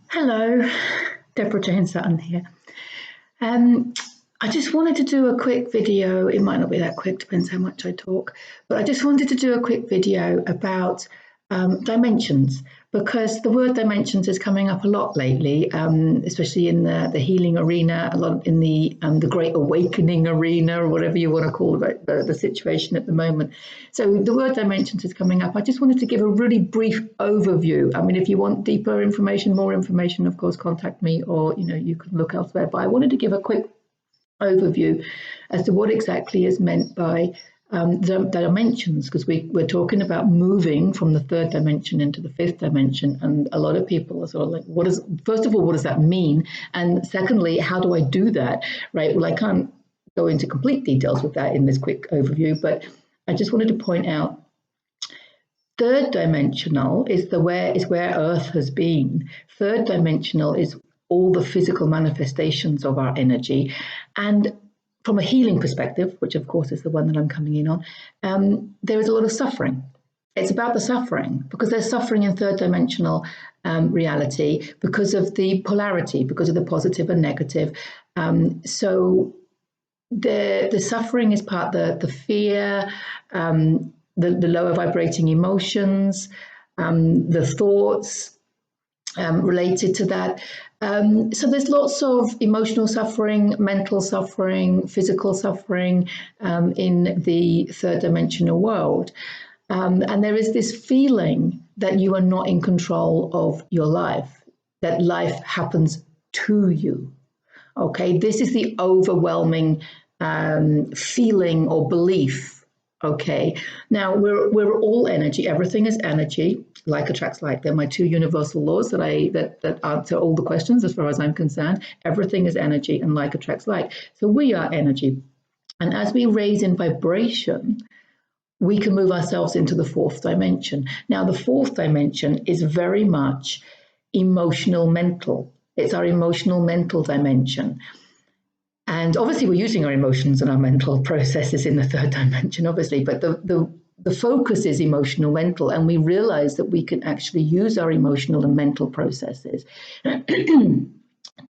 Hello, Deborah Jane Sutton here. Um, I just wanted to do a quick video. It might not be that quick, depends how much I talk, but I just wanted to do a quick video about dimensions, because the word dimensions is coming up a lot lately, especially in the healing arena, a lot in the great awakening arena, or whatever you want to call it, the situation at the moment. So the word dimensions is coming up. I just wanted to give a really brief overview. I mean, if you want deeper information, more information, of course, contact me, or you can look elsewhere. But I wanted to give a quick overview as to what exactly is meant by the dimensions, because we're talking about moving from the third dimension into the fifth dimension, and a lot of people are sort of like, first of all, what does that mean? And secondly, how do I do that? Right? Well, I can't go into complete details with that in this quick overview, but I just wanted to point out third dimensional is where Earth has been. Third dimensional is all the physical manifestations of our energy. And from a healing perspective, which of course is the one that I'm coming in on, there is a lot of suffering. It's about the suffering, because there's suffering in third dimensional reality because of the polarity, because of the positive and negative. So the suffering is part the fear, the lower vibrating emotions, the thoughts related to that. So there's lots of emotional suffering, mental suffering, physical suffering in the third dimensional world. And there is this feeling that you are not in control of your life, that life happens to you. Okay, this is the overwhelming feeling or belief. Okay, now we're all energy. Everything is energy. Like attracts like. They're my two universal laws that answer all the questions as far as I'm concerned. Everything is energy, and like attracts like. So we are energy, and as we raise in vibration, we can move ourselves into the fourth dimension. Now, the fourth dimension is very much emotional mental. It's our emotional mental dimension. And obviously, we're using our emotions and our mental processes in the third dimension, obviously, but the focus is emotional mental, and we realize that we can actually use our emotional and mental processes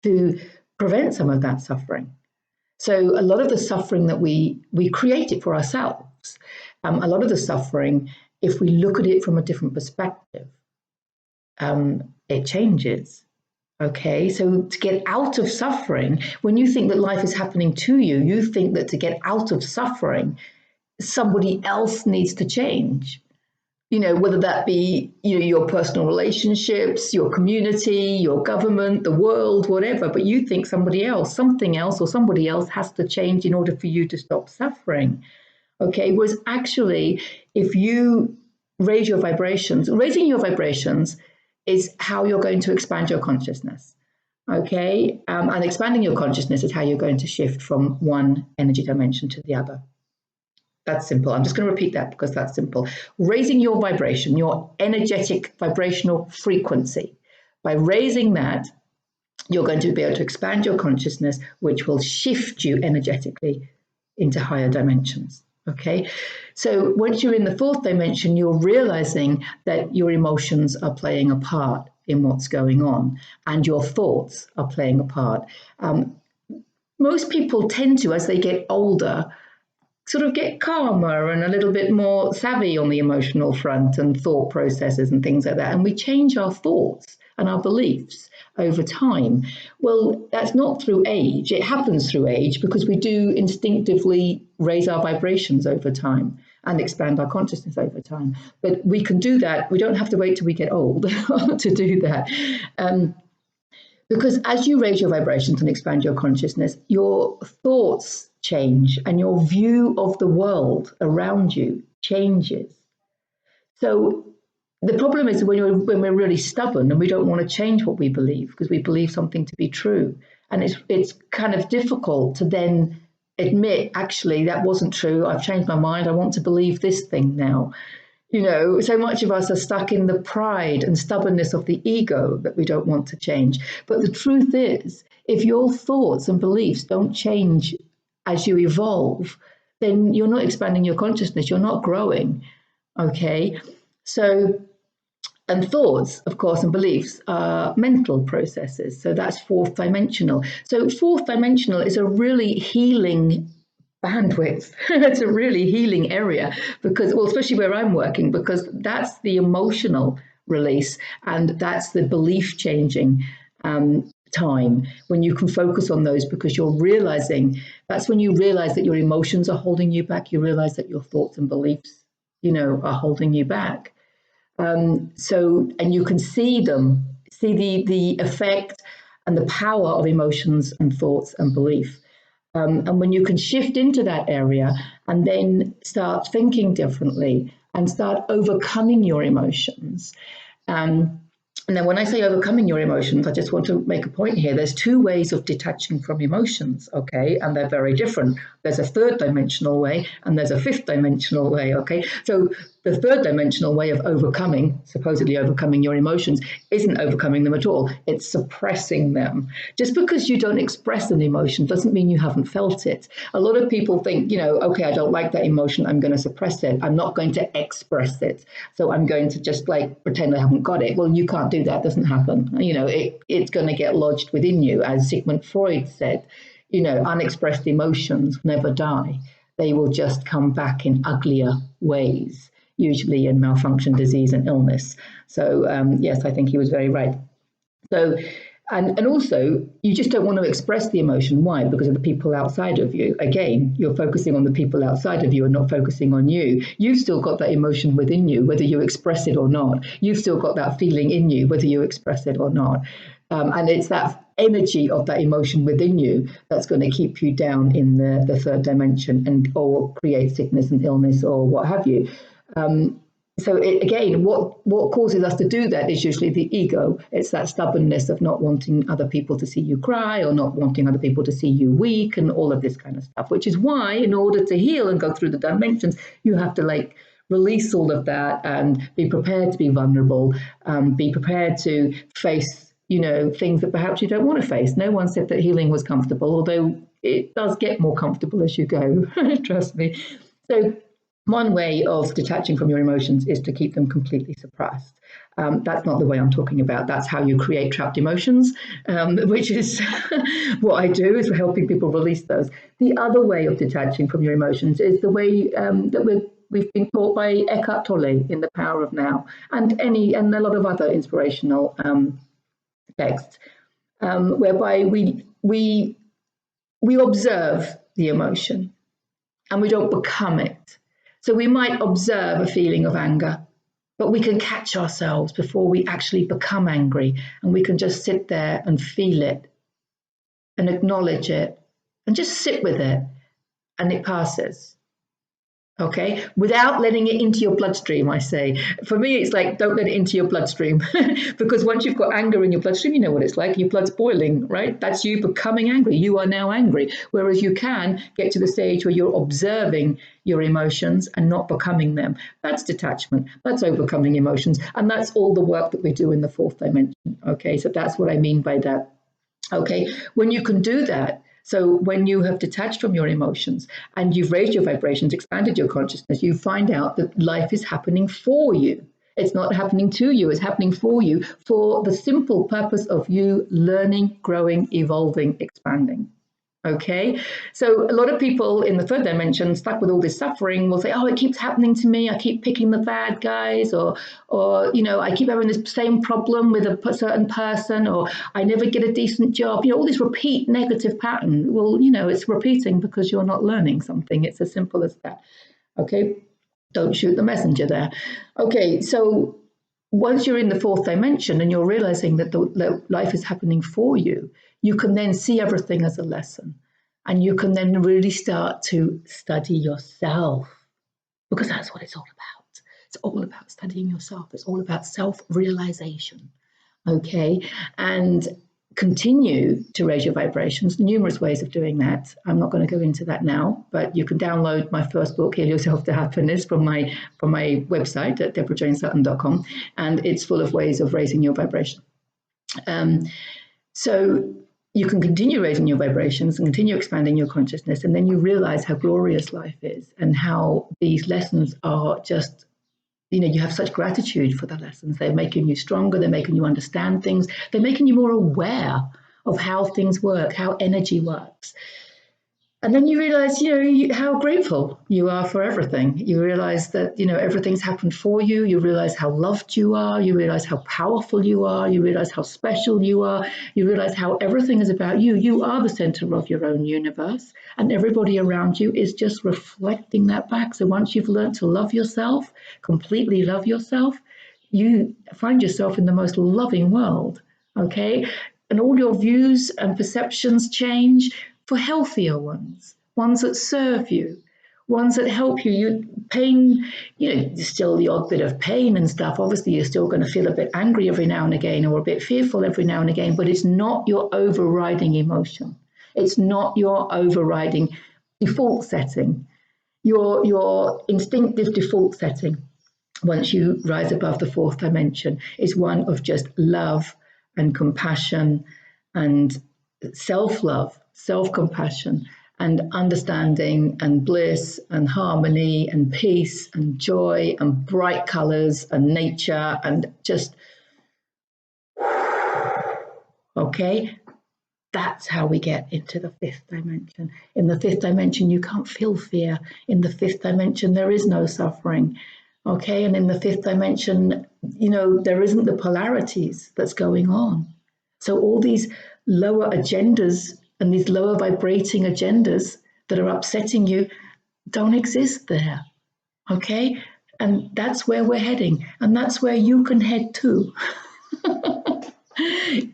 to prevent some of that suffering. So a lot of the suffering that we create it for ourselves. A lot of the suffering, if we look at it from a different perspective, it changes. Okay, so to get out of suffering, when you think that life is happening to you, you think that to get out of suffering, somebody else needs to change. Whether that be your personal relationships, your community, your government, the world, whatever, but you think something else or somebody else has to change in order for you to stop suffering. Okay, whereas actually, if you raising your vibrations is how you're going to expand your consciousness. Okay, and expanding your consciousness is how you're going to shift from one energy dimension to the other. That's simple. I'm just going to repeat that because that's simple. Raising your vibration, your energetic vibrational frequency. By raising that, you're going to be able to expand your consciousness, which will shift you energetically into higher dimensions. Okay, so once you're in the fourth dimension, you're realizing that your emotions are playing a part in what's going on, and your thoughts are playing a part. Most people tend to, as they get older, sort of get calmer and a little bit more savvy on the emotional front and thought processes and things like that. And we change our thoughts and our beliefs over time. Well, that's not through age. It happens through age because we do instinctively raise our vibrations over time and expand our consciousness over time. But we can do that. We don't have to wait till we get old to do that. Because as you raise your vibrations and expand your consciousness, your thoughts change and your view of the world around you changes. So the problem is when we're really stubborn and we don't want to change what we believe because we believe something to be true. And it's kind of difficult to then admit, actually, that wasn't true. I've changed my mind. I want to believe this thing now. So much of us are stuck in the pride and stubbornness of the ego that we don't want to change. But the truth is, if your thoughts and beliefs don't change as you evolve, then you're not expanding your consciousness. You're not growing. Okay. So And thoughts, of course, and beliefs are mental processes. So that's fourth dimensional. So fourth dimensional is a really healing bandwidth. It's a really healing area because, well, especially where I'm working, because that's the emotional release and that's the belief changing time when you can focus on those, because you're realizing, that's when you realize that your emotions are holding you back. You realize that your thoughts and beliefs, are holding you back. And you can see them, see the effect and the power of emotions and thoughts and belief. And when you can shift into that area and then start thinking differently and start overcoming your emotions. And then when I say overcoming your emotions, I just want to make a point here. There's two ways of detaching from emotions, okay? And they're very different. There's a third dimensional way and there's a fifth dimensional way, okay? So the third dimensional way of overcoming, supposedly overcoming your emotions, isn't overcoming them at all. It's suppressing them. Just because you don't express an emotion doesn't mean you haven't felt it. A lot of people think, okay, I don't like that emotion, I'm going to suppress it. I'm not going to express it. So I'm going to just pretend I haven't got it. Well, you can't do that. It doesn't happen. It's going to get lodged within you. As Sigmund Freud said, unexpressed emotions never die. They will just come back in uglier ways, usually in malfunction, disease, and illness. So yes, I think he was very right. So, and also, you just don't want to express the emotion. Why? Because of the people outside of you. Again, you're focusing on the people outside of you and not focusing on you. You've still got that emotion within you, whether you express it or not. You've still got that feeling in you, whether you express it or not. And it's that energy of that emotion within you that's going to keep you down in the third dimension or create sickness and illness or what have you. Again, what causes us to do that is usually the ego. It's that stubbornness of not wanting other people to see you cry or not wanting other people to see you weak and all of this kind of stuff, which is why in order to heal and go through the dimensions, you have to release all of that and be prepared to be vulnerable, be prepared to face, things that perhaps you don't want to face. No one said that healing was comfortable, although it does get more comfortable as you go, trust me. So one way of detaching from your emotions is to keep them completely suppressed. That's not the way I'm talking about. That's how you create trapped emotions, which is what I do, is helping people release those. The other way of detaching from your emotions is the way that we've been taught by Eckhart Tolle in The Power of Now, and a lot of other inspirational texts, whereby we observe the emotion and we don't become it. So we might observe a feeling of anger, but we can catch ourselves before we actually become angry, and we can just sit there and feel it and acknowledge it and just sit with it, and it passes. Okay, without letting it into your bloodstream, I say. For me, it's don't let it into your bloodstream because once you've got anger in your bloodstream, you know what it's like. Your blood's boiling, right? That's you becoming angry. You are now angry. Whereas you can get to the stage where you're observing your emotions and not becoming them. That's detachment. That's overcoming emotions. And that's all the work that we do in the fourth dimension. Okay, so that's what I mean by that. Okay, when you can do that, so when you have detached from your emotions and you've raised your vibrations, expanded your consciousness, you find out that life is happening for you. It's not happening to you, it's happening for you, for the simple purpose of you learning, growing, evolving, expanding. Okay, so a lot of people in the third dimension stuck with all this suffering will say, oh, it keeps happening to me. I keep picking the bad guys, or I keep having this same problem with a certain person, or I never get a decent job. All this repeat negative pattern. Well, it's repeating because you're not learning something. It's as simple as that. Okay, don't shoot the messenger there. Okay, so once you're in the fourth dimension and you're realizing that life is happening for you, you can then see everything as a lesson. And you can then really start to study yourself, because that's what it's all about. It's all about studying yourself. It's all about self-realization. Okay, and continue to raise your vibrations. Numerous ways of doing that. I'm not going to go into that now, but you can download my first book, Heal Yourself to Happiness, from my website at deborahjanesutton.com, and it's full of ways of raising your vibration. So you can continue raising your vibrations and continue expanding your consciousness, and then you realize how glorious life is and how these lessons are just you have such gratitude for the lessons. They're making you stronger. They're making you understand things. They're making you more aware of how things work, how energy works. And then you realize, how grateful you are for everything. You realize that, everything's happened for you. You realize how loved you are. You realize how powerful you are. You realize how special you are. You realize how everything is about you. You are the center of your own universe, and everybody around you is just reflecting that back. So once you've learned to love yourself, completely love yourself, you find yourself in the most loving world, okay? And all your views and perceptions change for healthier ones that serve you, ones that help you. Pain, there's still the odd bit of pain and stuff. Obviously, you're still going to feel a bit angry every now and again, or a bit fearful every now and again, but it's not your overriding emotion. It's not your overriding default setting. Your instinctive default setting, once you rise above the fourth dimension, is one of just love and compassion and self-love, self-compassion, and understanding and bliss and harmony and peace and joy and bright colors and nature and just, okay? That's how we get into the fifth dimension. In the fifth dimension, you can't feel fear. In the fifth dimension, there is no suffering. Okay, and in the fifth dimension, there isn't the polarities that's going on. So all these lower agendas and these lower vibrating agendas that are upsetting you don't exist there. Okay, and that's where we're heading, and that's where you can head too.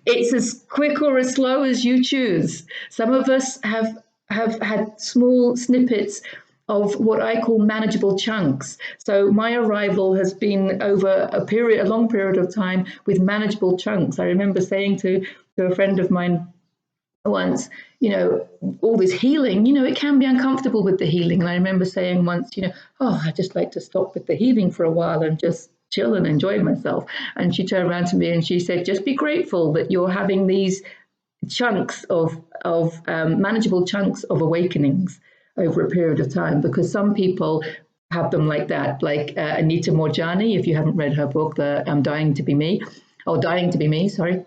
It's as quick or as slow as you choose. Some of us have had small snippets of what I call manageable chunks. So my arrival has been over a long period of time with manageable chunks. I remember saying to a friend of mine once, all this healing, it can be uncomfortable with the healing. And I remember saying once, I'd just like to stop with the healing for a while and just chill and enjoy myself. And she turned around to me and she said, just be grateful that you're having these chunks of manageable chunks of awakenings over a period of time, because some people have them like that, like Anita Morjani, if you haven't read her book, Dying to Be Me, sorry.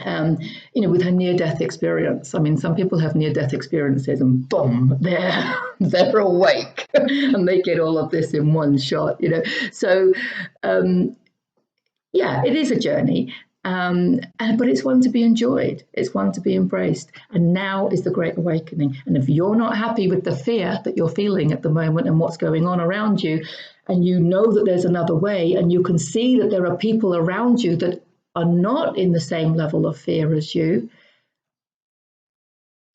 With her near-death experience. I mean, some people have near-death experiences and boom, they're awake and they get all of this in one shot, So, it is a journey, but it's one to be enjoyed. It's one to be embraced. And now is the Great Awakening. And if you're not happy with the fear that you're feeling at the moment and what's going on around you, and you know that there's another way, and you can see that there are people around you that are not in the same level of fear as you,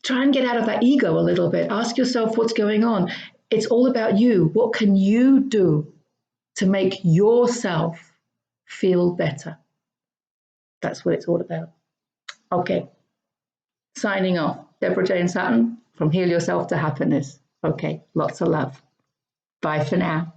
try and get out of that ego a little bit. Ask yourself what's going on. It's all about you. What can you do to make yourself feel better? That's what it's all about. Okay. Signing off. Deborah Jane Sutton from Heal Yourself to Happiness. Okay. Lots of love. Bye for now.